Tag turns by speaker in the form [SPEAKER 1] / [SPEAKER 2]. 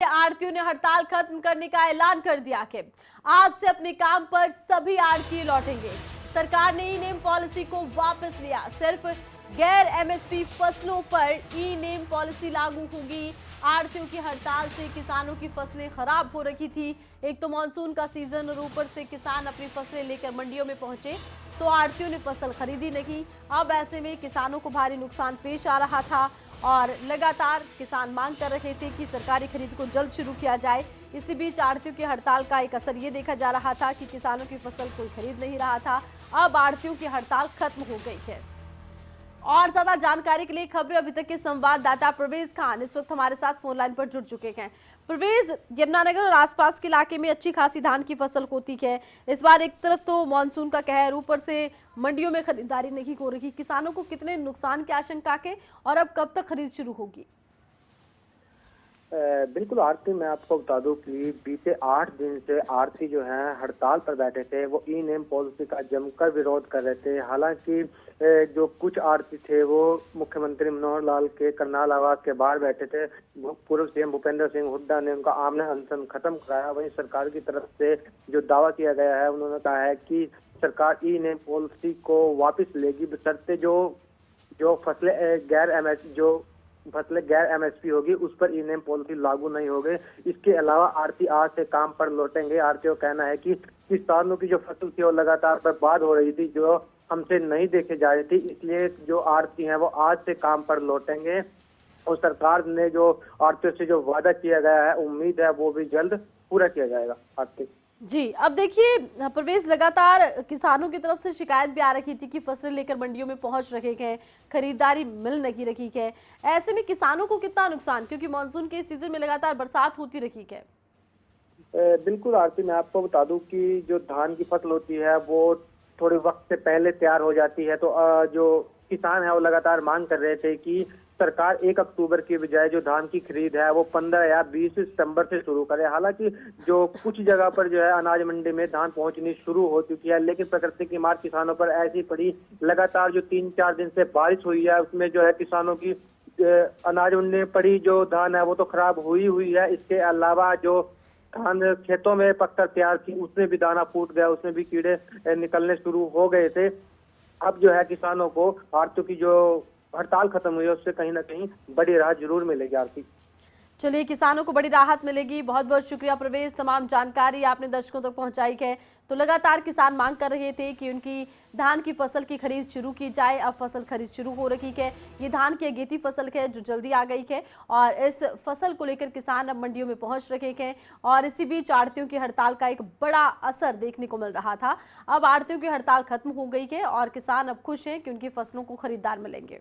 [SPEAKER 1] आढ़तियों ने हड़ताल खत्म करने का ऐलान कर दिया है। आज से अपने काम पर सभी आढ़ती लौटेंगे। सरकार ने ई नेम पॉलिसी को वापस लिया। सिर्फ गैर एमएसपी फसलों पर ई नेम पॉलिसी लागू होगी। आढ़तियों की हड़ताल से किसानों की फसलें खराब हो रही थी। एक तो मानसून का सीजन और ऊपर से किसान अपनी फसलें लेकर मंडियों में पहुंचे तो आढ़तियों ने फसल खरीदी नहीं। अब ऐसे में किसानों को भारी नुकसान पेश आ रहा था और लगातार किसान मांग कर रहे थे कि सरकारी खरीद को जल्द शुरू किया जाए। इसी बीच आढ़तियों की हड़ताल का एक असर ये देखा जा रहा था कि किसानों की फसल कोई खरीद नहीं रहा था। अब आढ़तियों की हड़ताल खत्म हो गई है। और ज्यादा जानकारी के लिए खबरें अभी तक के संवाददाता परवेज खान इस वक्त हमारे साथ फोन लाइन पर जुड़ चुके हैं। परवेज, यमुनानगर और आसपास के इलाके में अच्छी खासी धान की फसल होती है। इस बार एक तरफ तो मानसून का कहर, ऊपर से मंडियों में खरीदारी नहीं हो रही। किसानों को कितने नुकसान की आशंका के और अब कब तक खरीद शुरू होगी?
[SPEAKER 2] बिल्कुल आरती, मैं आपको बता दूं कि बीते 8 दिन से आरती जो है हड़ताल पर बैठे थे। वो ई नेम पॉलिसी का जमकर विरोध कर रहे थे। हालांकि जो कुछ आरती थे वो मुख्यमंत्री मनोहर लाल के करनाल आवास के बाहर बैठे थे। पूर्व सीएम भूपेंद्र सिंह हुड्डा ने उनका आमने अनशन खत्म कराया। वहीं सरकार की तरफ से जो दावा किया गया है, उन्होंने कहा है कि सरकार ई नेम पॉलिसी को वापस लेगी, बशर्ते जो फसलें गैर एमएसपी होगी उस पर ई नेम पॉलिसी लागू नहीं होगी। इसके अलावा आरती आज से काम पर लौटेंगे। आरती का कहना है कि किसानों की जो फसल थी वो लगातार बर्बाद हो रही थी, जो हमसे नहीं देखे जा रही थी, इसलिए जो आरती हैं वो आज से काम पर लौटेंगे। और सरकार ने जो आरती से जो वादा किया गया है, उम्मीद है वो भी जल्द पूरा किया जाएगा। आरती
[SPEAKER 1] जी, अब देखिए परवेज, लगातार किसानों की तरफ से शिकायत भी आ रही थी कि फसलें लेकर मंडियों में पहुंच रहे हैं, खरीदारी मिल नहीं रही है। ऐसे में किसानों को कितना नुकसान, क्योंकि मानसून के सीजन में लगातार बरसात होती रही है।
[SPEAKER 2] बिल्कुल आरती, मैं आपको बता दूं कि जो धान की फसल होती है वो थोड़े वक्त से पहले तैयार हो जाती है। तो जो किसान है वो लगातार मांग कर रहे थे कि सरकार 1 अक्टूबर की बजाय जो धान की खरीद है वो 15 या 20 सितंबर से शुरू करे। हालांकि जो कुछ जगह पर जो है अनाज मंडी में धान पहुंचनी शुरू हो चुकी है, लेकिन प्रकृति की मार किसानों पर ऐसी पड़ी। लगातार जो 3-4 दिन से बारिश हुई है उसमें जो है किसानों की अनाज मंडी में पड़ी जो धान है वो तो खराब हुई है। इसके अलावा जो धान खेतों में पककर तैयार थी उसमें भी दाना फूट गया, उसमें भी कीड़े निकलने शुरू हो गए थे। अब जो है किसानों को आरती की जो हड़ताल खत्म हुई है उससे कहीं ना कहीं बड़ी राहत जरूर मिलेगी। आरती,
[SPEAKER 1] चलिए, किसानों को बड़ी राहत मिलेगी। बहुत बहुत शुक्रिया परवेज, तमाम जानकारी आपने दर्शकों तक पहुंचाई है। तो लगातार किसान मांग कर रहे थे कि उनकी धान की फसल की खरीद शुरू की जाए। अब फसल खरीद शुरू हो रही है। ये धान की अगेती फसल है जो जल्दी आ गई है और इस फसल को लेकर किसान अब मंडियों में पहुंच रहे हैं। और इसी बीच आढ़तियों की हड़ताल का एक बड़ा असर देखने को मिल रहा था। अब आढ़तियों की हड़ताल खत्म हो गई है और किसान अब खुश हैं कि उनकी फसलों को खरीदार मिलेंगे।